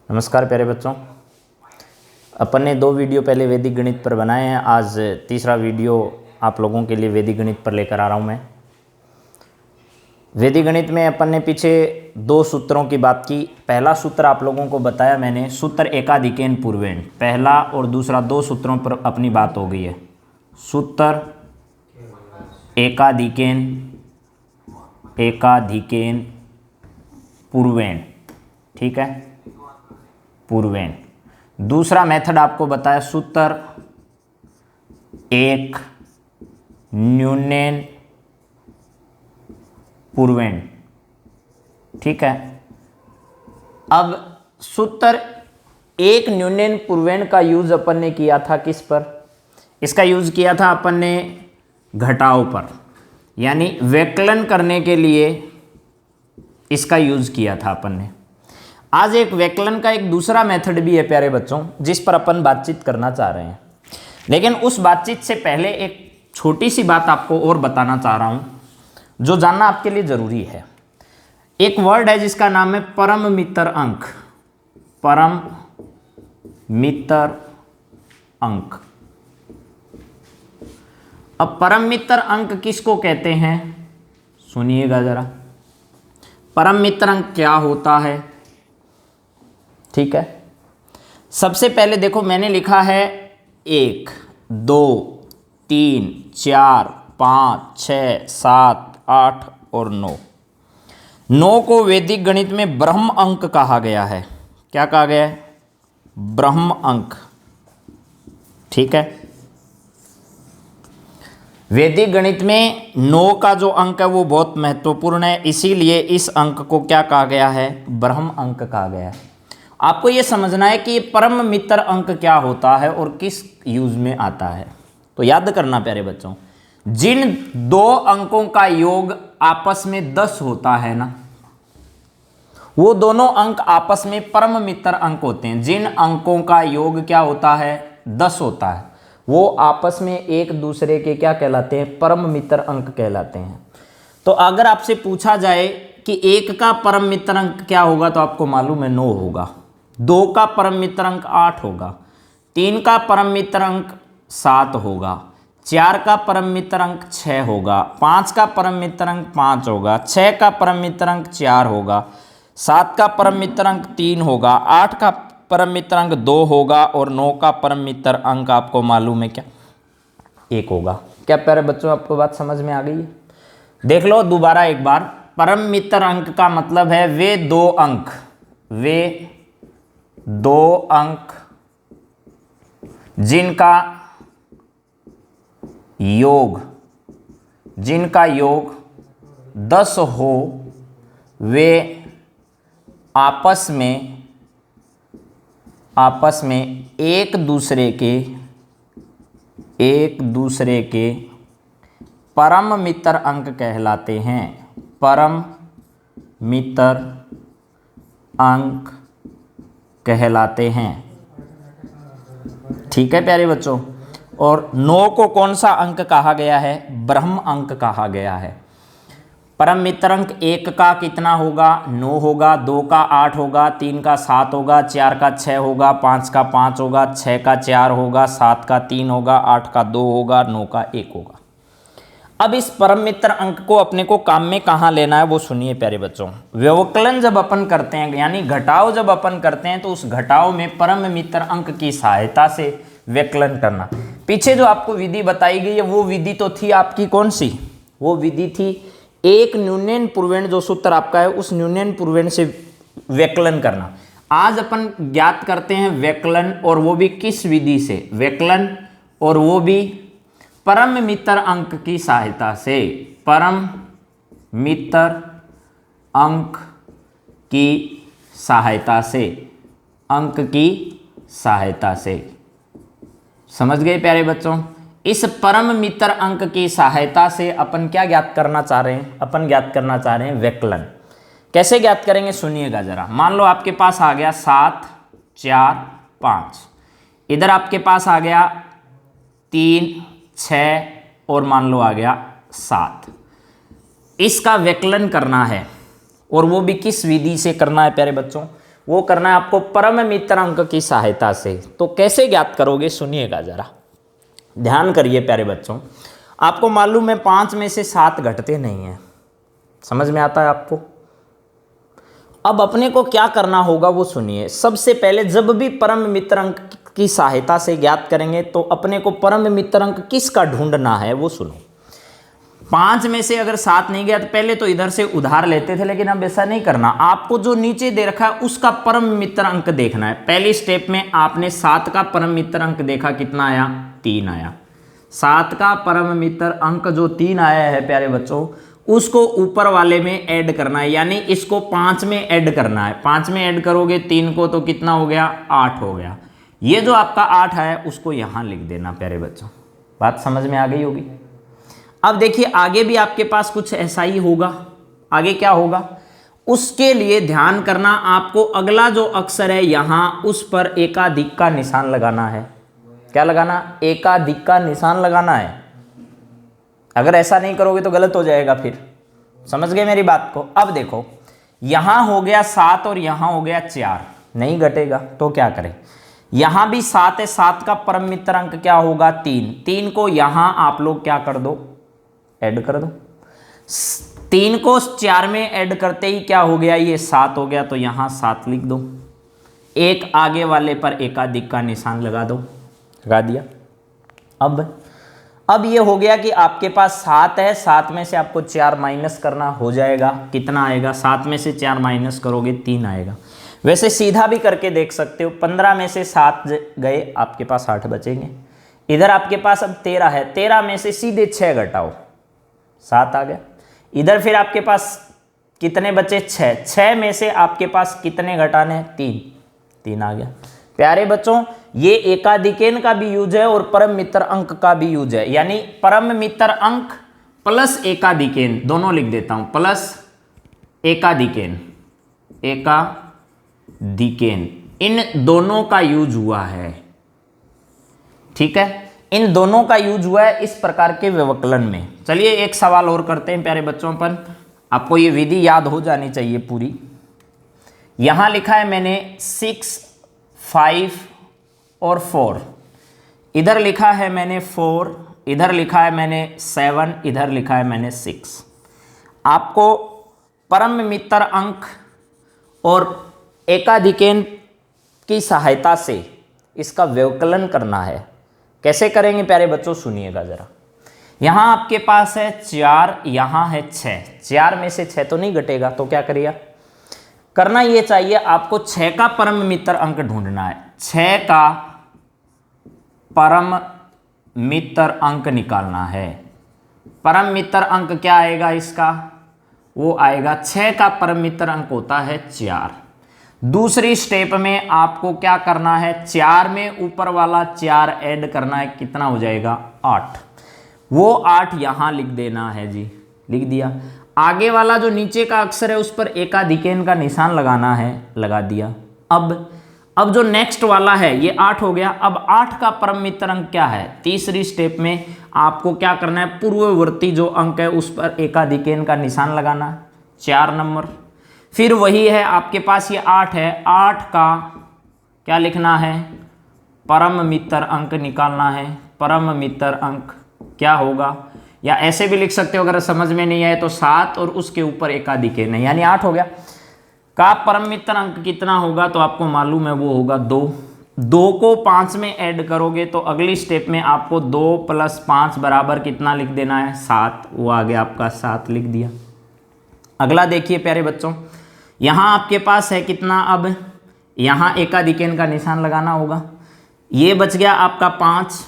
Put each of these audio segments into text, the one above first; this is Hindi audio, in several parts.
नमस्कार प्यारे बच्चों, अपन ने 2 वीडियो पहले वैदिक गणित पर बनाए हैं। आज तीसरा वीडियो आप लोगों के लिए वैदिक गणित पर लेकर आ रहा हूँ मैं। वैदिक गणित में अपन ने पीछे 2 सूत्रों की बात की। पहला सूत्र आप लोगों को बताया मैंने, सूत्र एकाधिकेन पूर्वेण। पहला और दूसरा 2 सूत्रों पर अपनी बात हो गई है। सूत्र एकाधिकेन पूर्वेण, ठीक है, पूर्वेण। दूसरा मेथड आपको बताया सूत्र एक न्यूनेन पूर्वेण, ठीक है। अब सूत्र एक न्यूनेन पूर्वेण का यूज अपन ने किया था किस पर? इसका यूज किया था अपन ने घटाव पर, यानी व्यकलन करने के लिए इसका यूज किया था अपन ने। आज एक व्यकलन का एक दूसरा मेथड भी है प्यारे बच्चों, जिस पर अपन बातचीत करना चाह रहे हैं। लेकिन उस बातचीत से पहले एक छोटी सी बात आपको और बताना चाह रहा हूं, जो जानना आपके लिए जरूरी है। एक वर्ड है जिसका नाम है परम मित्र अंक। परम मित्र अंक। अब परम मित्र अंक किसको कहते हैं, सुनिएगा जरा। परम मित्र अंक क्या होता है, ठीक है। सबसे पहले देखो, मैंने लिखा है 1, 2, 3, 4, 5, 6, 7, 8 और 9। 9 को वैदिक गणित में ब्रह्म अंक कहा गया है। क्या कहा गया है? ब्रह्म अंक, ठीक है। वैदिक गणित में 9 का जो अंक है वो बहुत महत्वपूर्ण है, इसीलिए इस अंक को क्या कहा गया है? ब्रह्म अंक कहा गया है। आपको ये समझना है कि ये परम मित्र अंक क्या होता है और किस यूज में आता है। तो याद करना प्यारे बच्चों, जिन 2 अंकों का योग आपस में 10 होता है ना, वो दोनों अंक आपस में परम मित्र अंक होते हैं। जिन अंकों का योग क्या होता है? 10 होता है, वो आपस में एक दूसरे के क्या कहलाते हैं? परम मित्र अंक कहलाते हैं। तो अगर आपसे पूछा जाए कि 1 का परम मित्र अंक क्या होगा, तो आपको मालूम है 9 होगा। 2 का परम मित्र अंक 8 होगा। 3 का परम मित्र अंक 7 होगा। 4 का परम मित्र अंक 6 होगा। 5 का परम मित्र अंक 5 होगा। 6 का परम मित्र अंक 4 होगा। 7 का परम मित्र अंक 3 होगा। 8 का परम मित्र अंक 2 होगा और 9 का परम मित्र अंक आपको मालूम है क्या? 1 होगा। क्या प्यारे बच्चों, आपको बात समझ में आ गई है? देख लो दोबारा एक बार। परम मित्र अंक का मतलब है वे 2 अंक, वे 2 अंक जिनका योग 10 हो, वे आपस में एक दूसरे के परम मित्र अंक कहलाते हैं। परम मित्र अंक कहलाते हैं, ठीक है प्यारे बच्चों। और 9 को कौन सा अंक कहा गया है? ब्रह्म अंक कहा गया है। परम मित्र अंक 1 का कितना होगा? 9 होगा। 2 का 8 होगा। 3 का 7 होगा। 4 का 6 होगा। 5 का 5 होगा। 6 का 4 होगा। 7 का 3 होगा। 8 का 2 होगा। 9 का 1 होगा। अब इस परम मित्र अंक को अपने को काम में कहाँ लेना है वो सुनिए प्यारे बच्चों। व्यवकलन जब अपन करते हैं, यानी घटाव जब अपन करते हैं, तो उस घटाव में परम मित्र अंक की सहायता से व्यकलन करना। पीछे जो आपको विधि बताई गई है वो विधि तो थी आपकी कौन सी? वो विधि थी एक न्यूनेन पूर्वेण, जो सूत्र आपका है उस न्यूनेन पूर्वेण से व्यकलन करना। आज अपन ज्ञात करते हैं व्यकलन, और वो भी किस विधि से? व्यकलन, और वो भी परम मित्र अंक की सहायता से। परम मित्र अंक की सहायता से, अंक की सहायता से। समझ गए प्यारे बच्चों? इस परम मित्र अंक की सहायता से अपन क्या ज्ञात करना चाह रहे हैं? अपन ज्ञात करना चाह रहे हैं व्यकलन। कैसे ज्ञात करेंगे सुनिएगा जरा। मान लो आपके पास आ गया 7, 4, 5। इधर आपके पास आ गया 3, 6 और मान लो आ गया 7। इसका व्यकलन करना है, और वो भी किस विधि से करना है प्यारे बच्चों? वो करना है आपको परम मित्र अंक की सहायता से। तो कैसे ज्ञात करोगे, सुनिएगा जरा, ध्यान करिए प्यारे बच्चों। आपको मालूम है 5 में से 7 घटते नहीं हैं, समझ में आता है आपको। अब अपने को क्या करना होगा वो सुनिए। सबसे पहले जब भी परम मित्र अंक की सहायता से ज्ञात करेंगे तो अपने को परम मित्र अंक किसका ढूंढना है वो सुनो। 5 में से अगर 7 नहीं गया तो पहले तो इधर से उधार लेते थे, लेकिन अब ऐसा नहीं करना। आपको जो नीचे दे रखा है उसका परम मित्र अंक देखना है। पहली स्टेप में आपने 7 का परम मित्र अंक देखा, कितना आया, 3 आया। 7 का परम मित्र अंक जो 3 आया है प्यारे बच्चों, उसको ऊपर वाले में ऐड करना है, यानी इसको 5 में ऐड करना है। 5 में ऐड करोगे 3 को तो कितना हो गया, 8 हो गया। ये जो आपका 8 है उसको यहां लिख देना प्यारे बच्चों। बात समझ में आ गई होगी। अब देखिए आगे भी आपके पास कुछ ऐसा ही होगा। आगे क्या होगा उसके लिए ध्यान करना, आपको अगला जो अक्षर है यहां उस पर एकाधिक का निशान लगाना है। क्या लगाना, एकाधिक का निशान लगाना है। अगर ऐसा नहीं करोगे तो गलत हो जाएगा फिर, समझ गए मेरी बात को। अब देखो यहां हो गया 7 और यहां हो गया 4, नहीं घटेगा तो क्या करें, यहां भी 7 है, 7 का परम मित्र अंक क्या होगा, 3। 3 को यहां आप लोग क्या कर दो, ऐड कर दो। 3 को 4 में ऐड करते ही क्या हो गया, ये 7 हो गया, तो यहां 7 लिख दो। एक आगे वाले पर एकाधिक का निशान लगा दो, लगा दिया। अब ये हो गया कि आपके पास 7 है, 7 में से आपको 4 माइनस करना, हो जाएगा, कितना आएगा, 7 में से 4 माइनस करोगे 3 आएगा। वैसे सीधा भी करके देख सकते हो, 15 में से 7 गए, आपके पास 8 बचेंगे। इधर आपके पास अब 13 है, 13 में से सीधे 6 घटाओ, 7 आ गया। इधर फिर आपके पास कितने बचे, 6। 6 में से आपके पास कितने घटाने, 3 आ गया। प्यारे बच्चों ये एकाधिकेन का भी यूज है और परम मित्र अंक का भी यूज है, यानी परम मित्र अंक प्लस एकाधिकेन दोनों लिख देता हूं, प्लस एकाधिकेन, एकाधिकेन, इन दोनों का यूज हुआ है। ठीक है, इन दोनों का यूज हुआ है इस प्रकार के व्यवकलन में। चलिए एक सवाल और करते हैं प्यारे बच्चों पर, आपको ये विधि याद हो जानी चाहिए पूरी। यहां लिखा है मैंने 6, 5 और 4, इधर लिखा है मैंने 4, इधर लिखा है मैंने 7, इधर लिखा है मैंने 6। आपको परम मित्र अंक और एकाधिकेन की सहायता से इसका व्यवकलन करना है। कैसे करेंगे प्यारे बच्चों, सुनिएगा जरा। यहां आपके पास है 4, यहां है 6, 4 में से 6 तो नहीं घटेगा, तो क्या करिए, करना ये चाहिए आपको 6 का परम मित्र अंक ढूंढना है। 6 का परम मित्र अंक निकालना है। परम मित्र अंक क्या आएगा इसका, वो आएगा 6 का परम मित्र अंक होता है 4। दूसरी स्टेप में आपको क्या करना है, 4 में ऊपर वाला 4 ऐड करना है, कितना हो जाएगा, 8। वो 8 यहां लिख देना है जी, लिख दिया। आगे वाला जो नीचे का अक्षर है उस पर एकाधिकेन का निशान लगाना है, लगा दिया। अब जो नेक्स्ट वाला है ये 8 हो गया। अब 8 का परम मित्र अंक क्या है, तीसरी स्टेप में आपको क्या करना है, पूर्ववर्ती जो अंक है उस पर एकाधिकेन का निशान लगाना, 4 नंबर। फिर वही है आपके पास ये 8 है, 8 का क्या लिखना है, परम मित्र अंक निकालना है। परम मित्र अंक क्या होगा, या ऐसे भी लिख सकते हो अगर समझ में नहीं आए तो 7 और उसके ऊपर एकाधिकेन है, यानी 8 हो गया। का परम मित्र अंक कितना होगा, तो आपको मालूम है वो होगा 2। 2 को 5 में ऐड करोगे तो अगली स्टेप में आपको 2 + 5 बराबर कितना लिख देना है, 7। वो आ गया आपका 7 लिख दिया। अगला देखिए प्यारे बच्चों, यहाँ आपके पास है कितना, अब यहाँ एकाधिकेन का निशान लगाना होगा। ये बच गया आपका 5,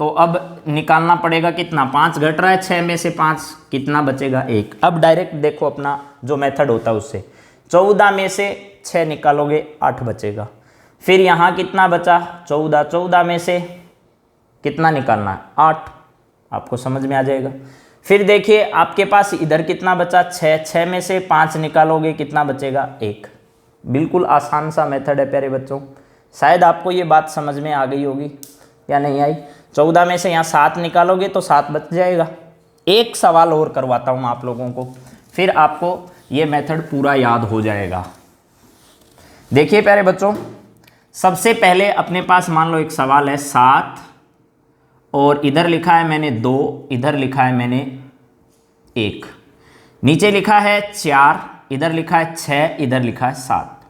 तो अब निकालना पड़ेगा कितना, 5 घट रहा है, 6 में से 5 कितना बचेगा, 1। अब डायरेक्ट देखो अपना जो मेथड होता है उससे, 14 में से 6 निकालोगे 8 बचेगा। फिर यहाँ कितना बचा, 14, 14 में से कितना निकालना है, 8, आपको समझ में आ जाएगा। फिर देखिए आपके पास इधर कितना बचा, 6, 6 में से 5 निकालोगे कितना बचेगा, 1। बिल्कुल आसान सा मेथड है प्यारे बच्चों, शायद आपको ये बात समझ में आ गई होगी या नहीं आई। 14 में से यहाँ 7 निकालोगे तो 7 बच जाएगा। एक सवाल और करवाता हूँ आप लोगों को, फिर आपको ये मेथड पूरा याद हो जाएगा। देखिए प्यारे बच्चों, सबसे पहले अपने पास मान लो एक सवाल है 7 और इधर लिखा है मैंने 2, इधर लिखा है मैंने 1, नीचे लिखा है 4, इधर लिखा है 6, इधर लिखा है 7।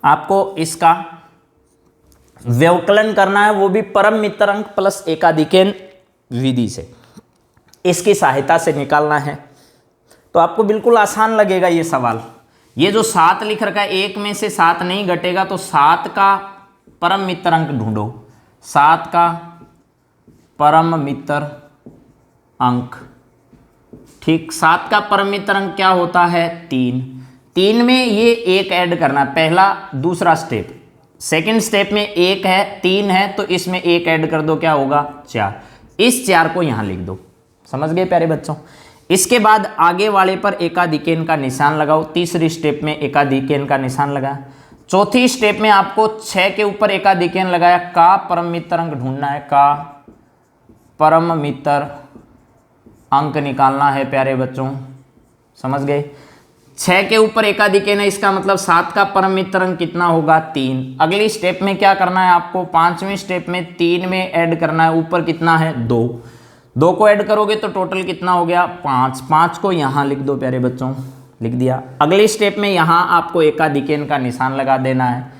आपको इसका व्यवकलन करना है, वो भी परम मित्र अंक प्लस एकाधिकेन विधि से, इसकी सहायता से निकालना है। तो आपको बिल्कुल आसान लगेगा ये सवाल। ये जो 7 लिख रखा है, 1 में से 7 नहीं घटेगा, तो 7 का परम मित्र अंक ढूंढो। 7 का परम मित्र अंक, ठीक, 7 का परम मित्र अंक क्या होता है? 3 में ये 1 ऐड करना, पहला दूसरा स्टेप। सेकंड स्टेप में 1 है, 3 है, तो इसमें 1 ऐड कर दो, क्या होगा? 4। इस 4 को यहां लिख दो। समझ गए प्यारे बच्चों? इसके बाद आगे वाले पर एकाधिकेन का निशान लगाओ। तीसरी स्टेप में एकाधिकेन का निशान लगाया। चौथी स्टेप में आपको 6 के ऊपर एकाधिकेन लगाया, का परम मित्र अंक ढूंढना है, का परम मित्र अंक निकालना है प्यारे बच्चों। समझ गए? 6 के ऊपर एकाधिकेन है, इसका मतलब 7 का परम मित्र अंक कितना होगा? 3। अगली स्टेप में क्या करना है आपको? 5वीं स्टेप में 3 में ऐड करना है, ऊपर कितना है? 2 को ऐड करोगे तो टोटल कितना हो गया? 5 को यहाँ लिख दो प्यारे बच्चों। लिख दिया। अगली स्टेप में यहाँ आपको एकाधिकेन का निशान लगा देना है।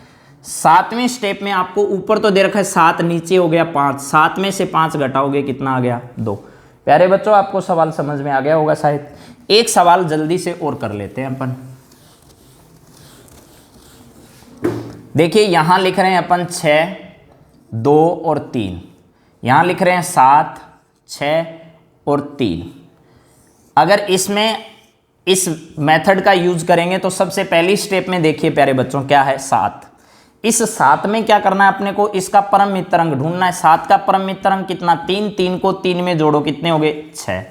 7वीं स्टेप में आपको ऊपर तो दे रखा है 7, नीचे हो गया 5, 7 में से 5 घटाओगे, कितना आ गया? 2। प्यारे बच्चों, आपको सवाल समझ में आ गया होगा शायद। एक सवाल जल्दी से और कर लेते हैं अपन। देखिए यहां लिख रहे हैं अपन 6, 2 और 3, यहां लिख रहे हैं 7, 6 और 3। अगर इसमें इस मेथड का यूज करेंगे तो सबसे पहली स्टेप में देखिए प्यारे बच्चों क्या है? 7। इस 7 में क्या करना है अपने को? इसका परम मित्र अंक ढूंढना है। 7 का परम मित्र अंक कितना? 3। 3 को 3 में जोड़ो, कितने हो गए? 6।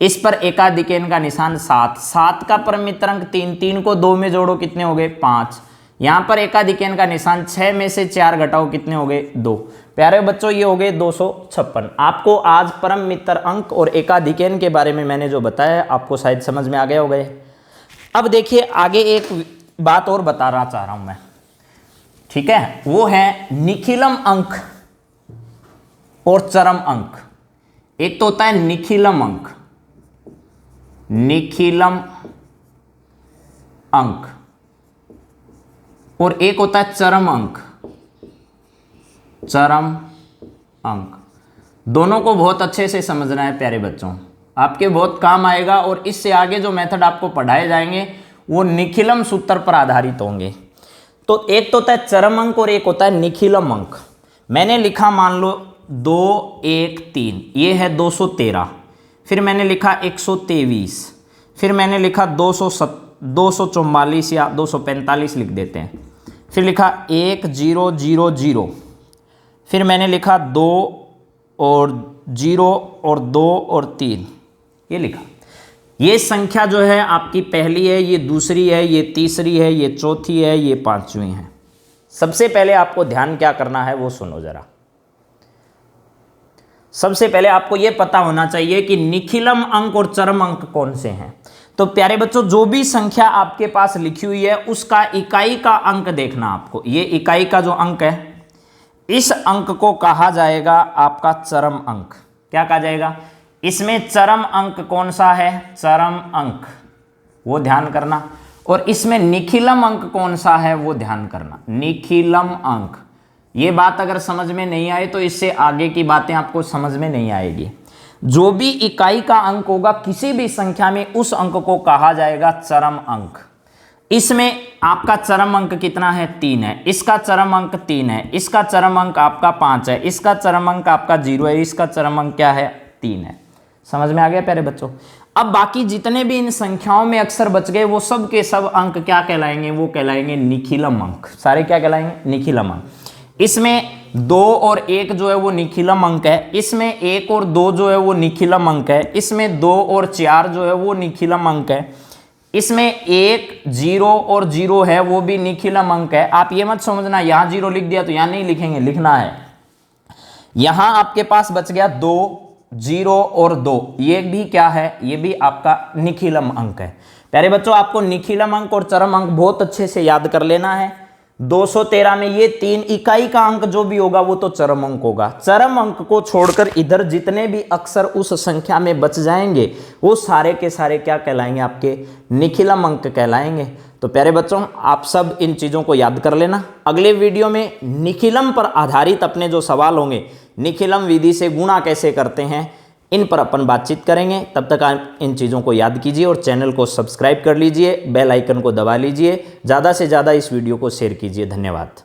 इस पर एकाधिकेन का निशान 7। 7 का परम मित्र अंक 3। 3 को 2 में जोड़ो, कितने हो गए? 5। यहां पर एकाधिकेन का निशान 6 में से 4 घटाओ, कितने हो गए? 2। प्यारे बच्चों, ये हो गए 256। आपको आज परम मित्र अंक और एकाधिकेन के बारे में मैंने जो बताया आपको शायद समझ में आ गया होगा। अब देखिए आगे एक बात और बताना चाह रहा हूं मैं, ठीक है? वो है निखिलम अंक और चरम अंक। एक तो होता है निखिलम अंक, निखिलम अंक, और एक होता है चरम अंक, चरम अंक। दोनों को बहुत अच्छे से समझना है प्यारे बच्चों, आपके बहुत काम आएगा। और इससे आगे जो मेथड आपको पढ़ाए जाएंगे वो निखिलम सूत्र पर आधारित होंगे। तो एक तो होता है चरम अंक और एक होता है निखिलम अंक। मैंने लिखा मान लो 2, 1, 3, ये है 213। फिर मैंने लिखा 123, फिर मैंने लिखा 244 या 245 लिख देते हैं। फिर लिखा 1, 0, 0, 0, फिर मैंने लिखा 2 और 0 और 2 और 3, ये लिखा। ये संख्या जो है आपकी पहली है, ये दूसरी है, ये तीसरी है, ये चौथी है, ये 5वीं है। सबसे पहले आपको ध्यान क्या करना है वो सुनो जरा। सबसे पहले आपको यह पता होना चाहिए कि निखिलम अंक और चरम अंक कौन से हैं। तो प्यारे बच्चों, जो भी संख्या आपके पास लिखी हुई है उसका इकाई का अंक देखना आपको। ये इकाई का जो अंक है, इस अंक को कहा जाएगा आपका चरम अंक। क्या कहा जाएगा? इसमें चरम अंक कौन सा है? चरम अंक, वो ध्यान करना। और इसमें निखिलम अंक कौन सा है वो ध्यान करना, निखिलम अंक। ये बात अगर समझ में नहीं आए तो इससे आगे की बातें आपको समझ में नहीं आएगी। जो भी इकाई का अंक होगा किसी भी संख्या में, उस अंक को कहा जाएगा चरम अंक। इसमें आपका चरम अंक कितना है? 3 है। इसका चरम अंक 3 है। इसका चरम अंक आपका 5 है। इसका चरम अंक आपका 0 है। इसका चरम अंक क्या है? 3 है। समझ में आ गया प्यारे बच्चों? अब बाकी जितने भी इन संख्याओं में अक्षर बच गए वो सब के सब अंक क्या कहलाएंगे? वो कहलाएंगे निखिलम अंक। सारे क्या कहलाएंगे? निखिलम अंक। इसमें 2 और 1 जो है वो निखिलम अंक है। इसमें 1 और 2 जो है वो निखिलम अंक है। इसमें 2 और 4 जो है वो निखिलम अंक है। इसमें 1, 0 और 0 है, वो भी निखिलम अंक है। आप ये मत समझना यहां 0 लिख दिया तो यहां नहीं लिखेंगे, लिखना है। यहां आपके पास बच गया 2, 0 और 2, ये भी क्या है? ये भी आपका निखिलम अंक है। प्यारे बच्चों, आपको निखिलम अंक और चरम अंक बहुत अच्छे से याद कर लेना है। 213 में ये 3 इकाई का अंक जो भी होगा वो तो चरम अंक होगा। चरम अंक को छोड़कर इधर जितने भी अक्षर उस संख्या में बच जाएंगे वो सारे के सारे क्या कहलाएंगे, आपके निखिलम अंक कहलाएंगे। तो प्यारे बच्चों, आप सब इन चीज़ों को याद कर लेना। अगले वीडियो में निखिलम पर आधारित अपने जो सवाल होंगे, निखिलम विधि से गुणा कैसे करते हैं, इन पर अपन बातचीत करेंगे। तब तक आप इन चीज़ों को याद कीजिए और चैनल को सब्सक्राइब कर लीजिए, बेल आइकन को दबा लीजिए, ज़्यादा से ज़्यादा इस वीडियो को शेयर कीजिए। धन्यवाद।